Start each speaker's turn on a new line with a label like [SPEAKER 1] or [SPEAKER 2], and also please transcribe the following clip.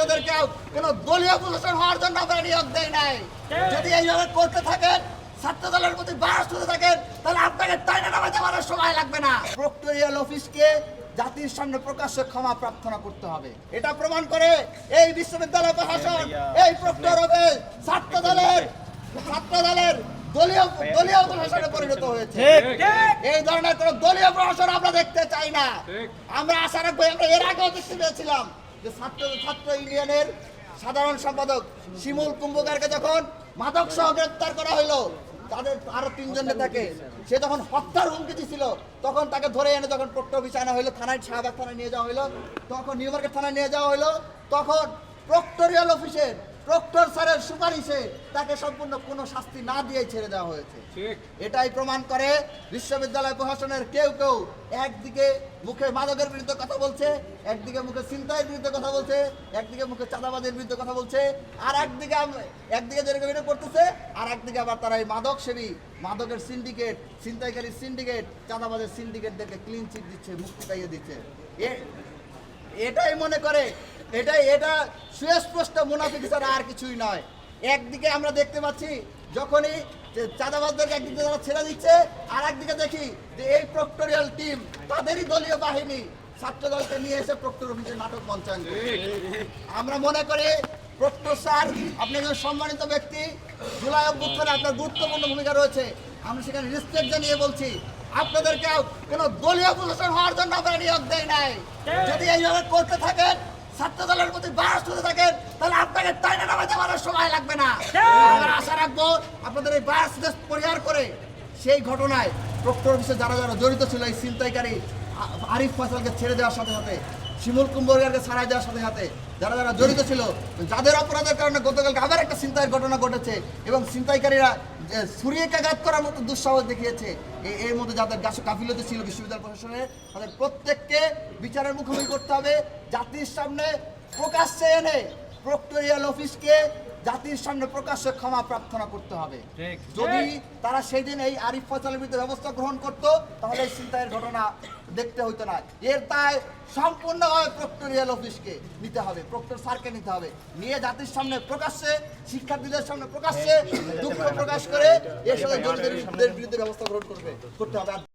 [SPEAKER 1] আপনাদেরকে কোনো দলীয় প্রশাসন হওয়ার জন্য আমরা নিয়োগ দেই নাই। যদি এইভাবে করতে থাকেন, ছাত্র দলের প্রতি বাস হতে থাকেন, তাহলে আপনাকে টাইনা নামাতে আমার সময় লাগবে না। প্রক্টরিয়াল অফিসকে জাতির সামনে প্রকাশ্যে ক্ষমা প্রার্থনা করতে হবে। এটা প্রমাণ করে এই বিশ্ববিদ্যালয় প্রশাসন, এই প্রক্টর অফিস ছাত্র দলের দলীয় প্রশাসনে পরিণত হয়েছে। এই ধরনের কোন দলীয় প্রশাসন আমরা দেখতে চাই না। আমরা আশা রাখবো, আমরা এর আগেও দেখতে পেয়েছিলাম যে ছাত্র ইউনিয়নের সাধারণ সম্পাদক শিমুল কুম্ভকারকে যখন মাদক সহ গ্রেপ্তার করা হইলো, তাদের আরো 3 জন নেতাকে সে যখন হত্যার হুমকি দিছিল, তখন তাকে ধরে এনে যখন প্রক্টর অফিসে আনা হইলো, থানায় শাহবাগ থানায় নিয়ে যাওয়া হইলো, তখন নিউ মার্কেট থানায় নিয়ে যাওয়া হইলো, তখন প্রক্টরিয়াল অফিসের প্রক্টর স্যারের সুপারিশে তাকে সম্পূর্ণ কোনো শাস্তি না দিয়ে ছেড়ে দেওয়া হয়েছে। এটাই প্রমাণ করে বিশ্ববিদ্যালয় প্রশাসনের কেউ একদিকে মুখে মাদকের বিরুদ্ধে কথা বলছে, একদিকে মুখে ছিনতাইয়ের বিরুদ্ধে কথা বলছে, একদিকে মুখে চাঁদাবাজের বিরুদ্ধে কথা বলছে, আর একদিকে যেরকম এটা করতেছে, আর একদিকে আবার তারা এই মাদক সেবী, মাদকের সিন্ডিকেট, ছিনতাইকারী সিন্ডিকেট, চাঁদাবাজের সিন্ডিকেটদেরকে ক্লিন চিট দিচ্ছে, মুক্তি পাইয়ে দিচ্ছে। এটাই মনে করে এটা সুস্পষ্ট মুনাফিক ছাড়া আর কিছুই নয়। একদিকে আমরা দেখতে পাচ্ছি যখনই চাঁদাবাজদেরকে একদিকে তারা ছেড়ে দিচ্ছে, আর একদিকে দেখি যে এই প্রক্টরিয়াল টিম তাদেরই দলীয় বাহিনী ছাত্র দলকে নিয়ে এসে প্রক্টর অফিসে নাটক মঞ্চায়ন করে। আমরা মনে করি প্রক্টর স্যার, আপনি একজন সম্মানিত ব্যক্তি, জুলাই অভ্যুত্থানে আপনার গুরুত্বপূর্ণ ভূমিকা রয়েছে। আমরা সেখানে রেসপেক্ট জানিয়ে বলছি, আপনাদেরকে কোনো দলীয় প্রশাসন হওয়ার জন্য আমরা নিয়োগ দেই নাই। যদি এইভাবে করতে থাকেন, ছাত্র দলের প্রতি বাস হতে থাকেন, তাহলে আপনাকে টাইনা নামাতে আমার সময় লাগবে না। আমরা আশা রাখবো আপনাদের এই বাস পরিহার করে সেই ঘটনায় প্রক্টর অফিসে যারা জড়িত ছিল, এই ছিনতাইকারী আরিফ ফয়সালকে ছেড়ে দেওয়ার সাথে সাথে, শিমুল কুম্ভকারকে ছাড়াই দেওয়ার সাথে সাথে যারা জড়িত ছিল, যাদের অপরাধের কারণে গতকালকে আবার একটা ছিনতাইয়ের ঘটনা ঘটেছে এবং ছিনতাইকারীরা ছুরিকাঘাত করার মতো দুঃসাহস দেখিয়েছে, এর মধ্যে যাদের গাফিলতি ছিল বিশ্ববিদ্যালয় প্রশাসনের, তাদের প্রত্যেককে বিচারের মুখোমুখি করতে হবে। জাতির সামনে প্রকাশ্যে এনে প্রক্টরিয়াল অফিসকে জাতির সামনে প্রকাশ্যে ক্ষমা প্রার্থনা করতে হবে। যদি তারা সেই দিন এই আরিফ ফয়সালের বিরুদ্ধে ব্যবস্থা গ্রহণ করত, তাহলে এই ছিনতাইয়ের ঘটনা দেখতে হইতো না। এর তাই সম্পূর্ণভাবে প্রক্টরিয়াল অফিসকে নিতে হবে, প্রক্টর স্যারকে নিতে হবে, নিয়ে জাতির সামনে প্রকাশ্যে, শিক্ষার্থীদের সামনে প্রকাশ্যে দুঃখ প্রকাশ করে এর সাথে জড়িতদের বিরুদ্ধে ব্যবস্থা গ্রহণ করতে হবে।